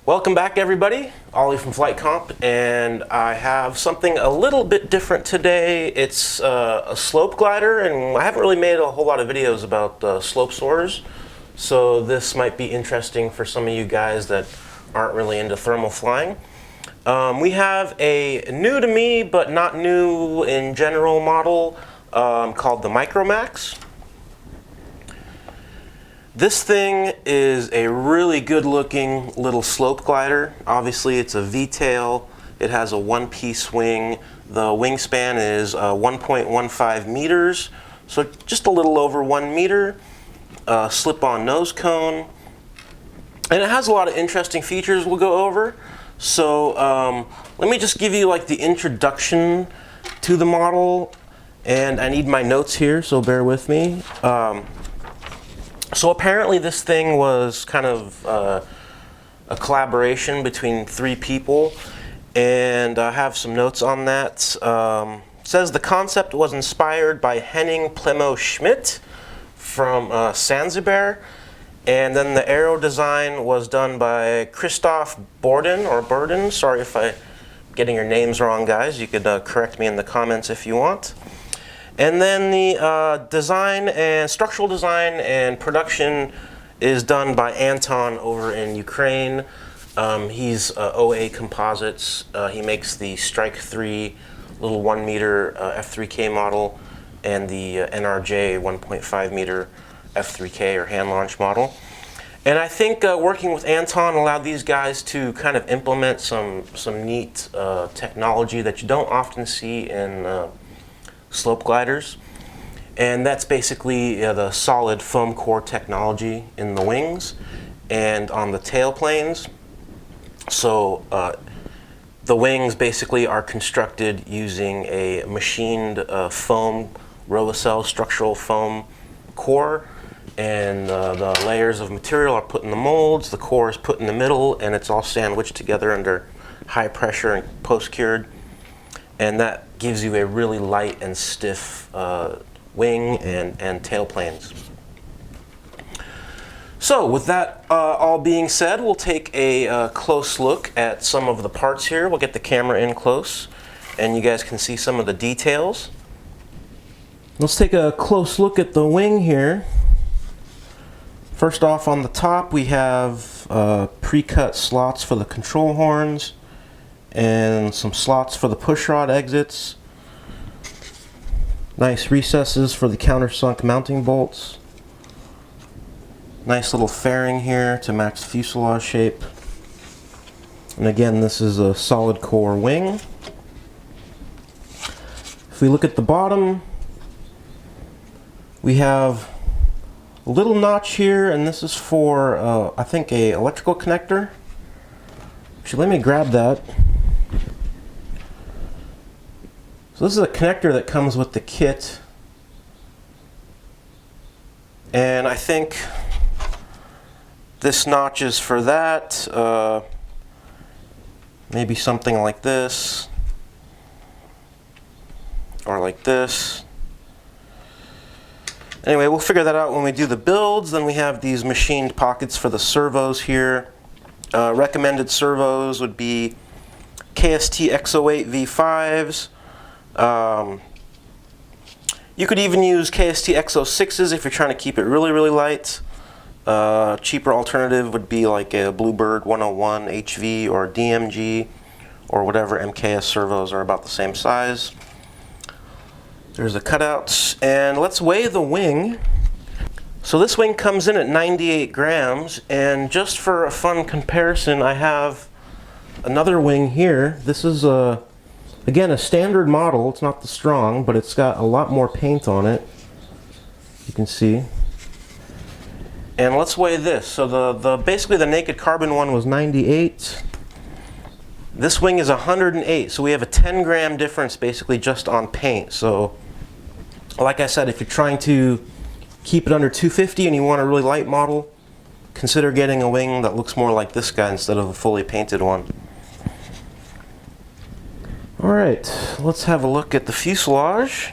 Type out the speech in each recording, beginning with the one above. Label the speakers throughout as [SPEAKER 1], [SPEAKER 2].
[SPEAKER 1] Welcome back, everybody. Ollie from Flight Comp, and I have something a little bit different today. It's a slope glider, and I haven't really made a whole lot of videos about slope soarers, so this might be interesting for some of you guys that aren't really into thermal flying. We have a new to me, but not new in general model called the MicroMax. This thing is a really good looking little slope glider. Obviously it's a V-tail. It has a one-piece wing. The wingspan is 1.15 meters, so just a little over 1 meter. Slip-on nose cone. And it has a lot of interesting features we'll go over. So let me just give you like the introduction to the model. And I need my notes here, so bear with me. So apparently this thing was kind of a collaboration between 3 people, and I have some notes on that. It says the concept was inspired by Henning Plemo Schmidt from Sansibear, and then the aero design was done by Christophe Bourdon, or Bourdon. Sorry if I'm getting your names wrong, guys. You could correct me in the comments if you want. And then the design and structural design and production is done by Anton over in Ukraine. He's OA Composites. He makes the Strike 3 little 1 meter F3K model and the NRJ 1.5 meter F3K or hand launch model. And I think working with Anton allowed these guys to kind of implement some neat technology that you don't often see in slope gliders, and that's basically the solid foam core technology in the wings and on the tail planes. So the wings basically are constructed using a machined foam Rohacell structural foam core, and the layers of material are put in the molds, the core is put in the middle, and it's all sandwiched together under high pressure and post-cured. And that gives you a really light and stiff wing and tail planes. So with that all being said, we'll take a close look at some of the parts here. We'll get the camera in close and you guys can see some of the details. Let's take a close look at the wing here. First off, on the top we have pre-cut slots for the control horns and some slots for the pushrod exits. Nice recesses for the countersunk mounting bolts. Nice little fairing here to match the fuselage shape. And again, this is a solid core wing. If we look at the bottom, we have a little notch here, and this is for I think a electrical connector. Actually, let me grab that. So this is a connector that comes with the kit, and I think this notch is for that. Maybe something like this, or like this. Anyway, we'll figure that out when we do the builds. Then we have these machined pockets for the servos here. Recommended servos would be KST X08 V5s. You could even use KST X06s if you're trying to keep it really, really light. Cheaper alternative would be like a Bluebird 101 HV or DMG or whatever MKS servos are about the same size. There's the cutouts, and let's weigh the wing. So this wing comes in at 98 grams, and just for a fun comparison, I have another wing here. This is again, a standard model. It's not the Strong, but it's got a lot more paint on it. You can see. And let's weigh this. So basically the naked carbon one was 98. This wing is 108. So we have a 10 gram difference basically just on paint. So like I said, if you're trying to keep it under 250 and you want a really light model, consider getting a wing that looks more like this guy instead of a fully painted one. Alright, let's have a look at the fuselage.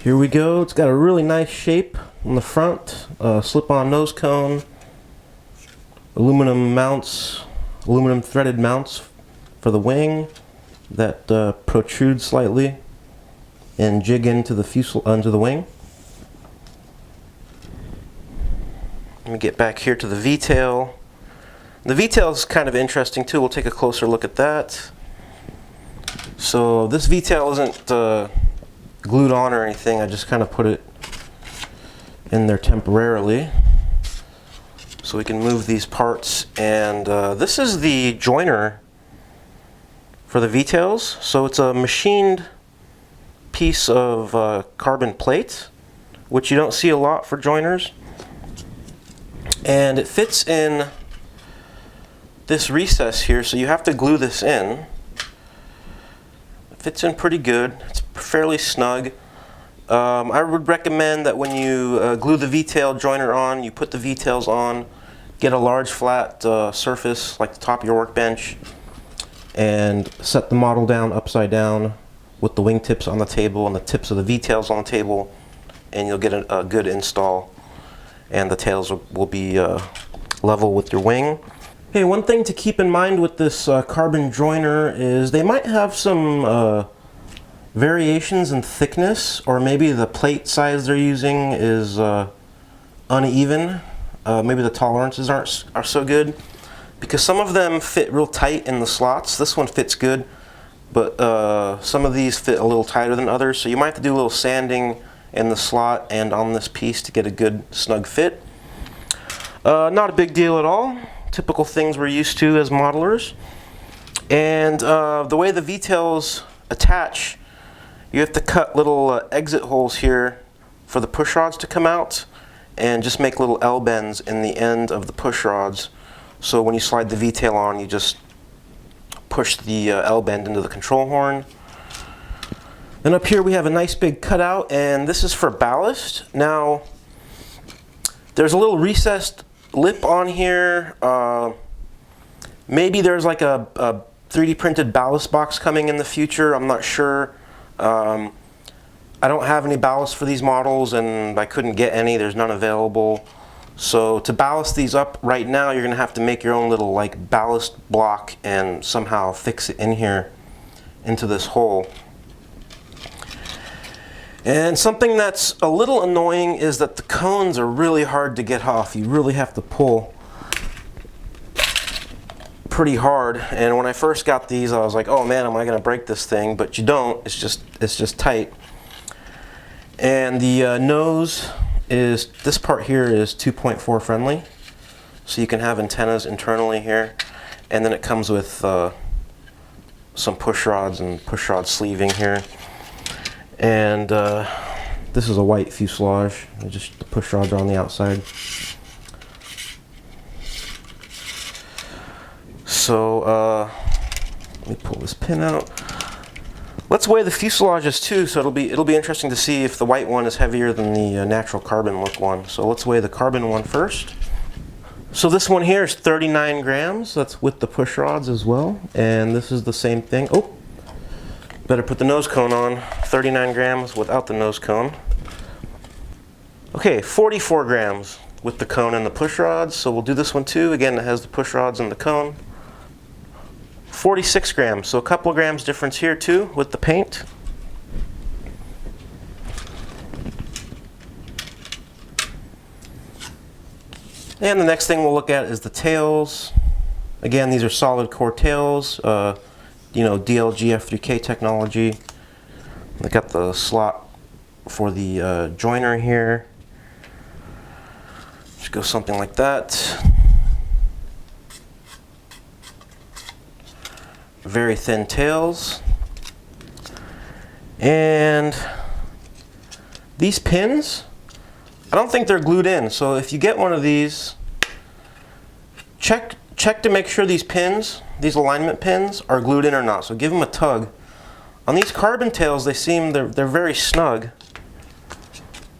[SPEAKER 1] Here we go. It's got a really nice shape on the front, slip-on nose cone, aluminum mounts, aluminum threaded mounts for the wing that protrude slightly and jig into the wing. Let me get back here to the V-tail. The V-tail is kind of interesting too. We'll take a closer look at that. So this V-tail isn't glued on or anything. I just kind of put it in there temporarily so we can move these parts. And this is the joiner for the V-tails. So it's a machined piece of carbon plate, which you don't see a lot for joiners. And it fits in this recess here, so you have to glue this in. It fits in pretty good. It's fairly snug. I would recommend that when you glue the V-tail joiner on, you put the V-tails on, get a large flat surface like the top of your workbench, and set the model down upside down with the wingtips on the table and the tips of the V-tails on the table, and you'll get a good install, and the tails will be level with your wing. Okay, one thing to keep in mind with this carbon joiner is they might have some variations in thickness, or maybe the plate size they're using is uneven. Maybe the tolerances are so good, because some of them fit real tight in the slots. This one fits good, but some of these fit a little tighter than others, so you might have to do a little sanding in the slot and on this piece to get a good snug fit. Not a big deal at all. Typical things we're used to as modelers. And the way the V-tails attach, you have to cut little exit holes here for the push rods to come out, and just make little L bends in the end of the push rods. So when you slide the V-tail on, you just push the L bend into the control horn. Then up here we have a nice big cutout, and this is for ballast. Now, there's a little recessed lip on here. Maybe there's like a 3D printed ballast box coming in the future. I'm not sure. I don't have any ballast for these models, and I couldn't get any. There's none available. So to ballast these up right now, you're gonna have to make your own little like ballast block and somehow fix it in here into this hole. And something that's a little annoying is that the cones are really hard to get off. You really have to pull pretty hard. And when I first got these, I was like, oh man, am I gonna break this thing? But you don't, it's just tight. And the nose is, this part here is 2.4 friendly. So you can have antennas internally here. And then it comes with some push rods and push rod sleeving here. And this is a white fuselage. Just the push rods are on the outside. So let me pull this pin out. Let's weigh the fuselages too. So it'll be interesting to see if the white one is heavier than the natural carbon look one. So let's weigh the carbon one first. So this one here is 39 grams. That's with the push rods as well. And this is the same thing. Oh. Better put the nose cone on. 39 grams without the nose cone. Okay, 44 grams with the cone and the push rods. So we'll do this one too. Again, it has the push rods and the cone. 46 grams, so a couple of grams difference here too with the paint. And the next thing we'll look at is the tails. Again, these are solid core tails. You know, DLG F3K technology. I got the slot for the joiner here. Just go something like that. Very thin tails. And these pins, I don't think they're glued in. So if you get one of these, check to make sure these pins, these alignment pins, are glued in or not. So give them a tug. On these carbon tails, they're very snug.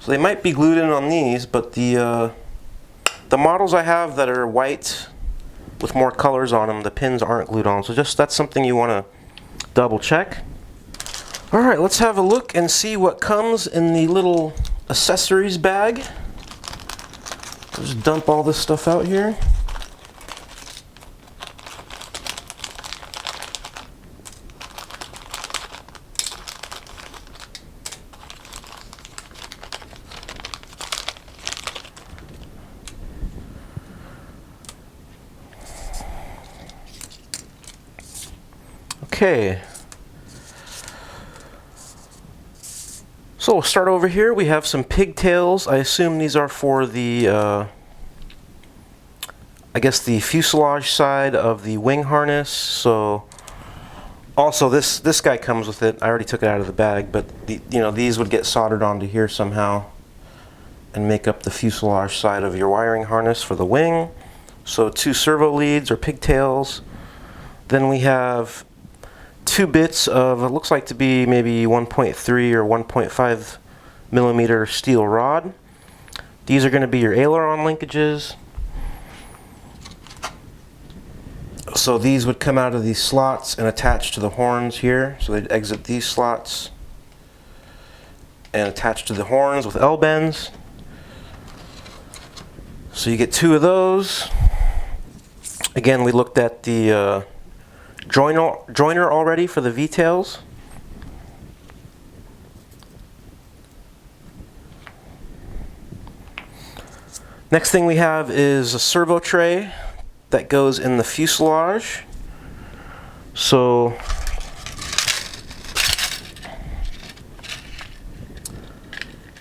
[SPEAKER 1] So they might be glued in on these, but the models I have that are white with more colors on them, the pins aren't glued on. So that's something you want to double check. All right, let's have a look and see what comes in the little accessories bag. Just dump all this stuff out here. Okay. So we'll start over here. We have some pigtails. I assume these are for the, I guess the fuselage side of the wing harness. So also this guy comes with it. I already took it out of the bag, but these would get soldered onto here somehow and make up the fuselage side of your wiring harness for the wing. So 2 servo leads or pigtails. Then we have 2 bits of, it looks like to be maybe 1.3 or 1.5 millimeter steel rod. These are going to be your aileron linkages. So these would come out of these slots and attach to the horns here. So they'd exit these slots and attach to the horns with L-bends. So you get 2 of those. Again, we looked at the joiner already for the V-tails. Next thing we have is a servo tray that goes in the fuselage. So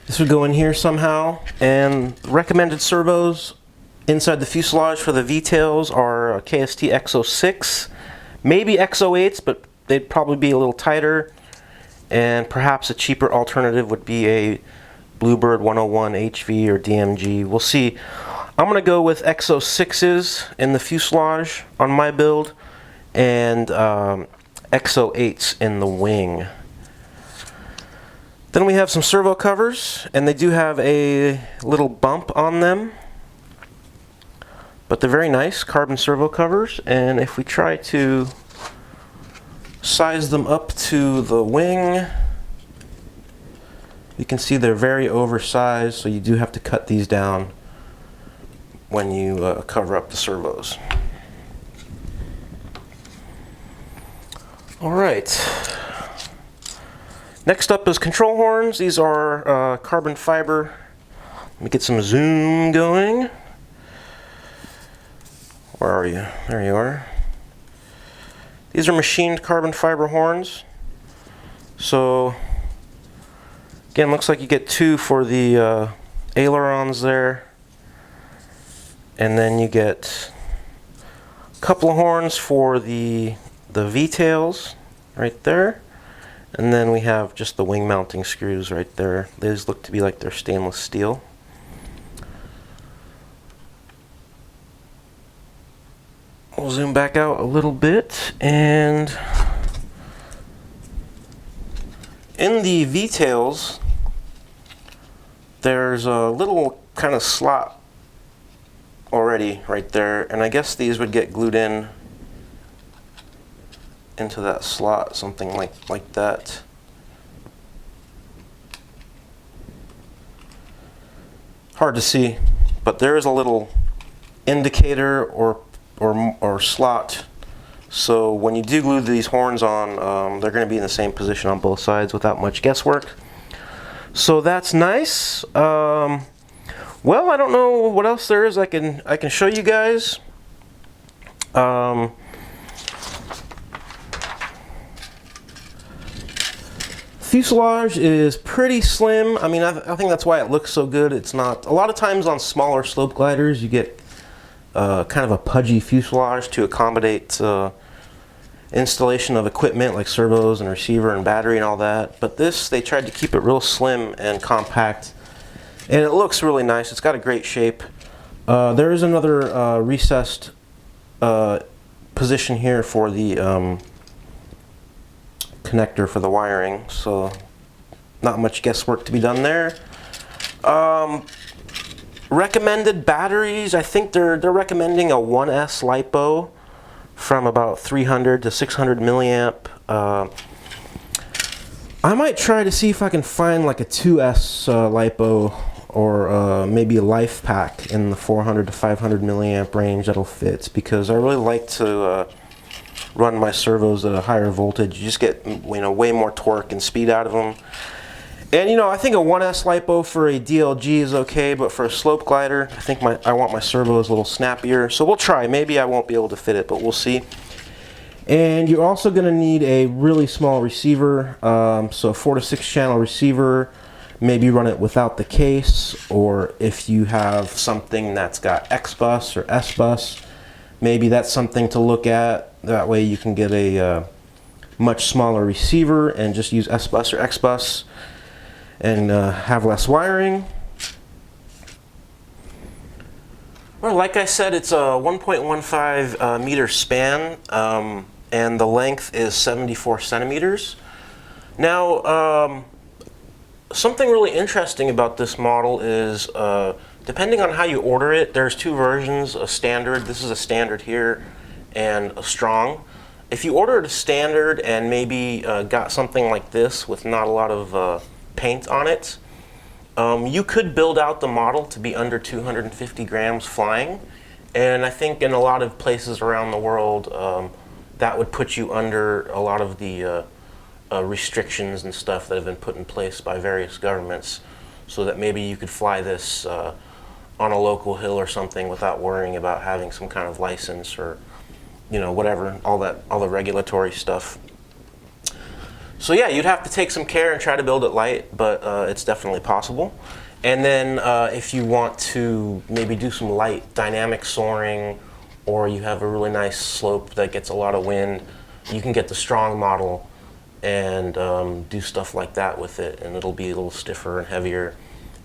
[SPEAKER 1] this would go in here somehow, and recommended servos inside the fuselage for the V-tails are KST X06, maybe X08s, but they'd probably be a little tighter, and perhaps a cheaper alternative would be a Bluebird 101 HV or DMG. We'll see. I'm going to go with X06s in the fuselage on my build, and X08s in the wing. Then we have some servo covers, and they do have a little bump on them, but they're very nice carbon servo covers. And if we try to size them up to the wing, you can see they're very oversized, so you do have to cut these down when you cover up the servos. All right. Next up is control horns. These are carbon fiber. Let me get some zoom going. Where are you? There you are. These are machined carbon fiber horns. So again, looks like you get 2 for the ailerons there, and then you get a couple of horns for the V-tails right there. And then we have just the wing mounting screws right there. These look to be like they're stainless steel. We'll zoom back out a little bit, and in the V-tails, there's a little kind of slot already right there, and I guess these would get glued in into that slot, something like that. Hard to see, but there is a little indicator or slot, so when you do glue these horns on, they're going to be in the same position on both sides without much guesswork. So that's nice. Well, I don't know what else there is I can show you guys. Fuselage is pretty slim. I mean, I think that's why it looks so good. It's not, a lot of times on smaller slope gliders you get kind of a pudgy fuselage to accommodate installation of equipment like servos and receiver and battery and all that. But this, they tried to keep it real slim and compact, and it looks really nice. It's got a great shape. There is another recessed position here for the connector for the wiring, so not much guesswork to be done there. Recommended batteries, I think they're recommending a 1S LiPo from about 300 to 600 milliamp. I might try to see if I can find like a 2S LiPo, or maybe a life pack in the 400 to 500 milliamp range that'll fit, because I really like to run my servos at a higher voltage. You just get way more torque and speed out of them. And I think a 1S LiPo for a DLG is okay, but for a slope glider, I think I want my servos a little snappier. So we'll try. Maybe I won't be able to fit it, but we'll see. And you're also going to need a really small receiver, so 4 to 6 channel receiver. Maybe run it without the case, or if you have something that's got X bus or S bus, maybe that's something to look at. That way you can get a much smaller receiver and just use S bus or X bus and have less wiring. Well, like I said, it's a 1.15 meter span, and the length is 74 centimeters. Now, something really interesting about this model is, depending on how you order it, there's 2 versions, a standard, this is a standard here, and a strong. If you ordered a standard and maybe got something like this with not a lot of paint on it, you could build out the model to be under 250 grams flying, and I think in a lot of places around the world that would put you under a lot of the restrictions and stuff that have been put in place by various governments, so that maybe you could fly this on a local hill or something without worrying about having some kind of license or, you know, whatever, all the regulatory stuff. So yeah, you'd have to take some care and try to build it light, but it's definitely possible. And then if you want to maybe do some light dynamic soaring, or you have a really nice slope that gets a lot of wind, you can get the strong model and do stuff like that with it, and it'll be a little stiffer and heavier.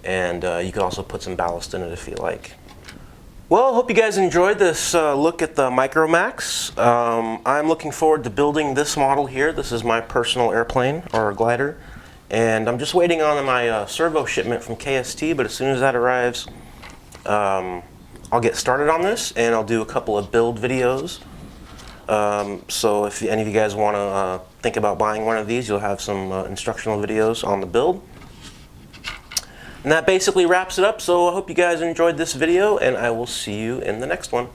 [SPEAKER 1] And you could also put some ballast in it if you like. Well, I hope you guys enjoyed this look at the MicroMax. I'm looking forward to building this model here. This is my personal airplane, or glider. And I'm just waiting on my servo shipment from KST, but as soon as that arrives, I'll get started on this, and I'll do a couple of build videos. So if any of you guys want to think about buying one of these, you'll have some instructional videos on the build. And that basically wraps it up, so I hope you guys enjoyed this video, and I will see you in the next one.